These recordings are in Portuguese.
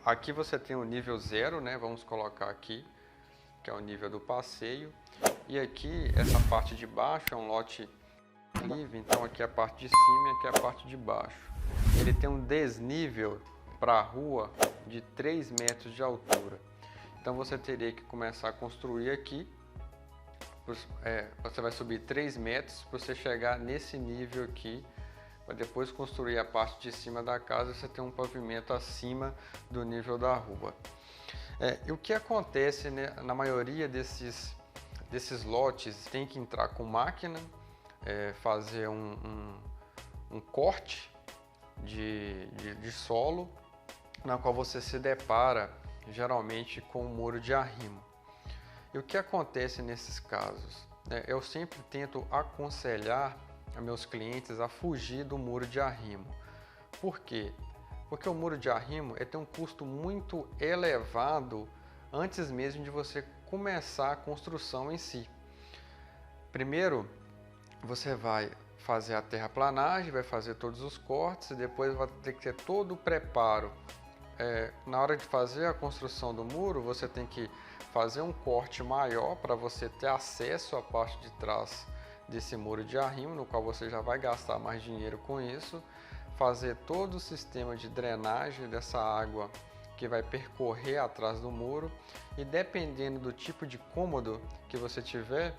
aqui você tem o nível 0, né? Vamos colocar aqui, que é o nível do passeio. E aqui, essa parte de baixo é um lote livre, então aqui é a parte de cima e aqui é a parte de baixo. Ele tem um desnível para a rua de 3 metros de altura. Então você teria que começar a construir aqui. Você vai subir 3 metros para você chegar nesse nível aqui, para depois construir a parte de cima da casa. Você tem um pavimento acima do nível da rua. E o que acontece, né, na maioria desses lotes, tem que entrar com máquina, fazer um corte de solo, na qual você se depara geralmente com um muro de arrimo. E o que acontece nesses casos? Eu sempre tento aconselhar a meus clientes a fugir do muro de arrimo. Por quê? Porque o muro de arrimo tem um custo muito elevado antes mesmo de você começar a construção em si. Primeiro, você vai fazer a terraplanagem, vai fazer todos os cortes e depois vai ter que ter todo o preparo. Na hora de fazer a construção do muro, você tem que fazer um corte maior para você ter acesso à parte de trás desse muro de arrimo, no qual você já vai gastar mais dinheiro com isso, fazer todo o sistema de drenagem dessa água que vai percorrer atrás do muro, e dependendo do tipo de cômodo que você tiver,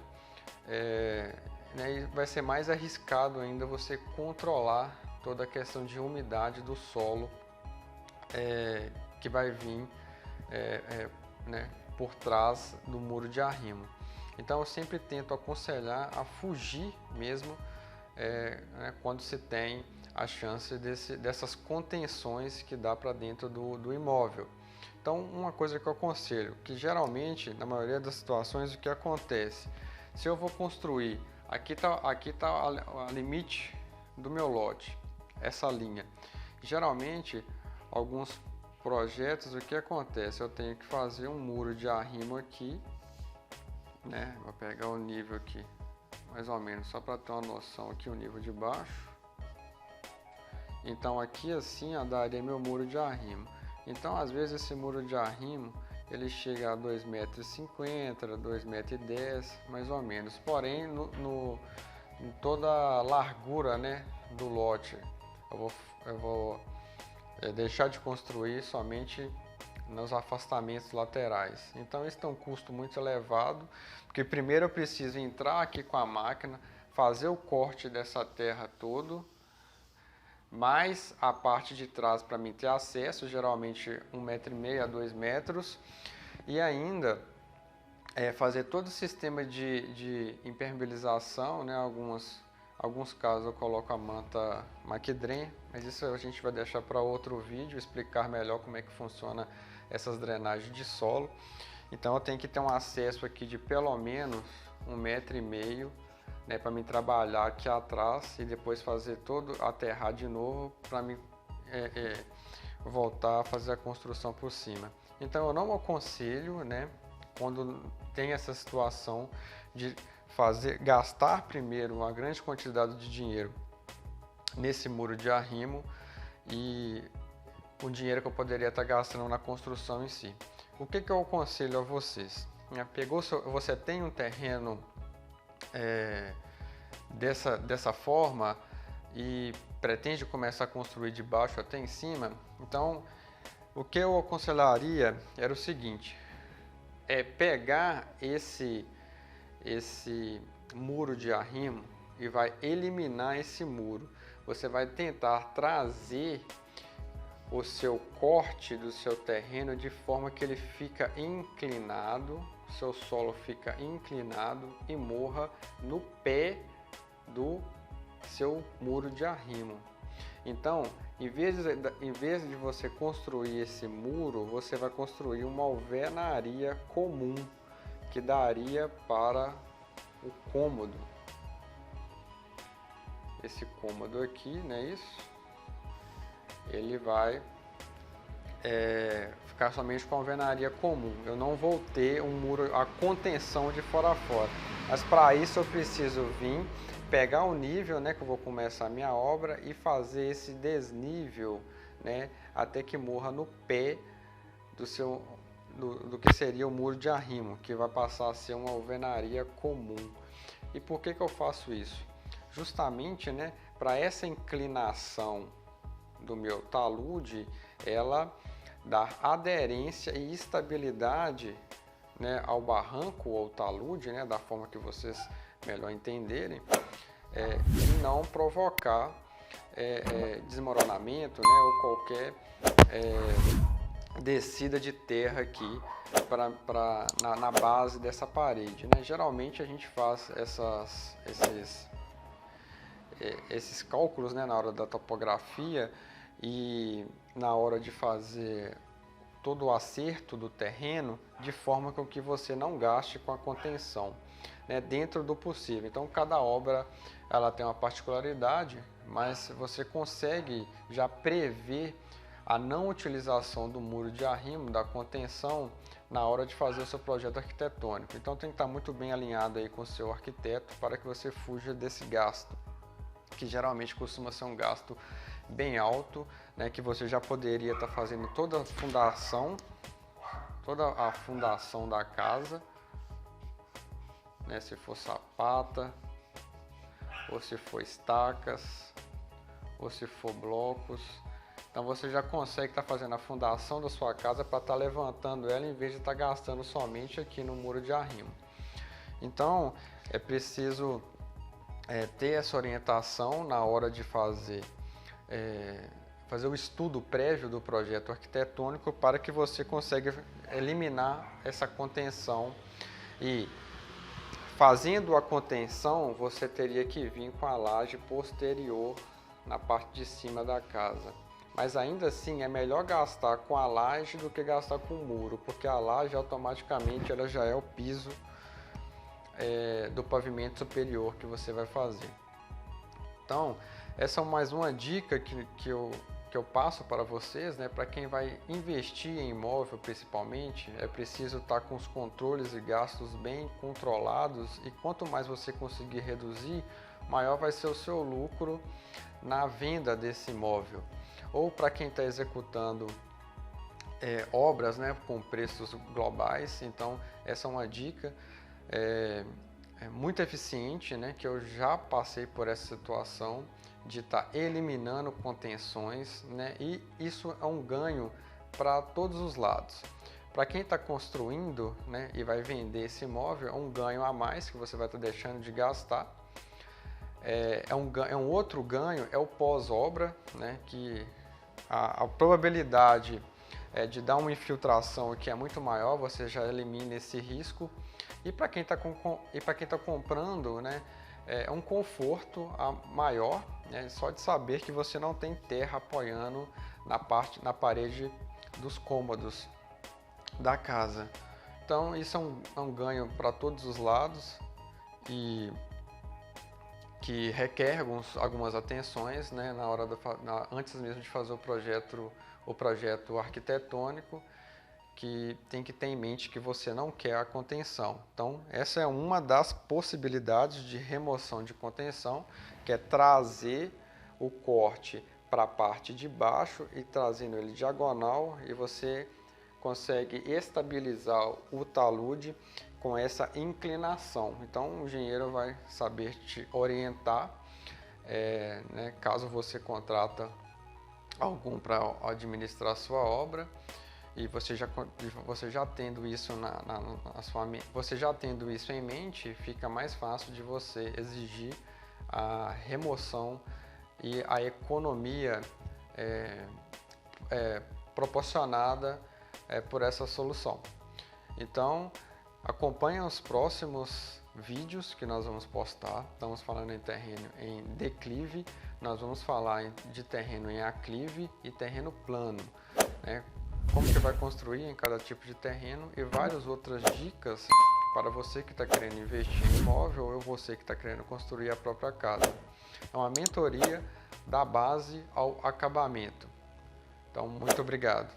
vai ser mais arriscado ainda você controlar toda a questão de umidade do solo que vai vir por trás do muro de arrimo. Então eu sempre tento aconselhar a fugir mesmo quando se tem a chance dessas contenções que dá para dentro do imóvel. Então, uma coisa que eu aconselho, que geralmente, na maioria das situações, o que acontece? Se eu vou construir, aqui tá a limite do meu lote, essa linha. Geralmente, alguns projetos, o que acontece? Eu tenho que fazer um muro de arrimo aqui, né? Vou pegar o nível aqui, mais ou menos, só para ter uma noção aqui, o nível de baixo. Então aqui assim daria meu muro de arrimo. Então às vezes esse muro de arrimo ele chega a 2,50 m, 2,10 m, mais ou menos. Porém em toda a largura, né, do lote eu vou deixar de construir somente nos afastamentos laterais. Então isso tem um custo muito elevado, porque primeiro eu preciso entrar aqui com a máquina, fazer o corte dessa terra todo, mais a parte de trás para mim ter acesso, geralmente 1,5 m a 2 metros, e ainda fazer todo o sistema de impermeabilização, né? Alguns casos eu coloco a manta Maquidren, mas isso a gente vai deixar para outro vídeo, explicar melhor como é que funciona essas drenagens de solo. Então eu tenho que ter um acesso aqui de pelo menos 1,5 m, né, para mim trabalhar aqui atrás e depois fazer todo, aterrar de novo para mim voltar a fazer a construção por cima. Então eu não aconselho, né, quando tem essa situação de gastar primeiro uma grande quantidade de dinheiro nesse muro de arrimo e o dinheiro que eu poderia estar gastando na construção em si. O que eu aconselho a vocês? Você tem um terreno dessa forma e pretende começar a construir de baixo até em cima, então o que eu aconselharia era o seguinte: pegar esse muro de arrimo e vai eliminar esse muro. Você vai tentar trazer o seu corte do seu terreno de forma que ele fica inclinado, seu solo fica inclinado e morra no pé do seu muro de arrimo. Então, em vez de você construir esse muro, você vai construir uma alvenaria comum que daria para o cômodo. Esse cômodo aqui, não é isso? Ele vai ficar somente com a alvenaria comum. Eu não vou ter um muro, a contenção de fora a fora. Mas para isso eu preciso vir, pegar o nível, né, que eu vou começar a minha obra e fazer esse desnível, né, até que morra no pé do que seria o muro de arrimo, que vai passar a ser uma alvenaria comum. E por que eu faço isso? Justamente, né, para essa inclinação do meu talude, ela dar aderência e estabilidade, né, ao barranco ou talude, né, da forma que vocês melhor entenderem, e não provocar desmoronamento, né, ou qualquer descida de terra aqui na base dessa parede, né? Geralmente a gente faz esses cálculos, né, na hora da topografia e na hora de fazer todo o acerto do terreno, de forma com que você não gaste com a contenção, né, dentro do possível. Então cada obra ela tem uma particularidade, mas você consegue já prever a não utilização do muro de arrimo, da contenção, na hora de fazer o seu projeto arquitetônico. Então tem que estar muito bem alinhado aí com o seu arquiteto para que você fuja desse gasto, que geralmente costuma ser um gasto bem alto, né, que você já poderia estar fazendo toda a fundação da casa, né, se for sapata, ou se for estacas, ou se for blocos. Então você já consegue estar fazendo a fundação da sua casa para estar levantando ela, em vez de estar gastando somente aqui no muro de arrimo. Então é preciso ter essa orientação na hora de fazer o estudo prévio do projeto arquitetônico, para que você consiga eliminar essa contenção. E fazendo a contenção, você teria que vir com a laje posterior na parte de cima da casa. Mas ainda assim é melhor gastar com a laje do que gastar com o muro, porque a laje automaticamente ela já é o piso do pavimento superior que você vai fazer. Então essa é mais uma dica que eu passo para vocês, né? Para quem vai investir em imóvel principalmente, é preciso estar com os controles e gastos bem controlados, e quanto mais você conseguir reduzir, maior vai ser o seu lucro na venda desse imóvel. Ou para quem está executando obras, né, com preços globais. Então essa é uma dica muito eficiente, né, que eu já passei por essa situação de estar eliminando contenções, né, e isso é um ganho para todos os lados. Para quem está construindo, né, e vai vender esse imóvel, é um ganho a mais que você vai estar deixando de gastar. Um outro ganho é o pós-obra, né, que a probabilidade de dar uma infiltração que é muito maior, você já elimina esse risco. E para quem está comprando, né, é um conforto maior, né, só de saber que você não tem terra apoiando na parede dos cômodos da casa. Então isso é um ganho para todos os lados, e que requer algumas atenções, né, antes mesmo de fazer o projeto arquitetônico, que tem que ter em mente que você não quer a contenção. Então essa é uma das possibilidades de remoção de contenção, que é trazer o corte para a parte de baixo e trazendo ele diagonal, e você consegue estabilizar o talude com essa inclinação. Então o engenheiro vai saber te orientar, né, caso você contrata algum para administrar a sua obra, e você já tendo isso você já tendo isso em mente, fica mais fácil de você exigir a remoção e a economia proporcionada por essa solução. Então acompanhe os próximos vídeos que nós vamos postar. Estamos falando em terreno em declive, nós vamos falar de terreno em aclive e terreno plano, né? Como que vai construir em cada tipo de terreno, e várias outras dicas para você que está querendo investir em imóvel, ou você que está querendo construir a própria casa. É uma mentoria da base ao acabamento. Então, muito obrigado.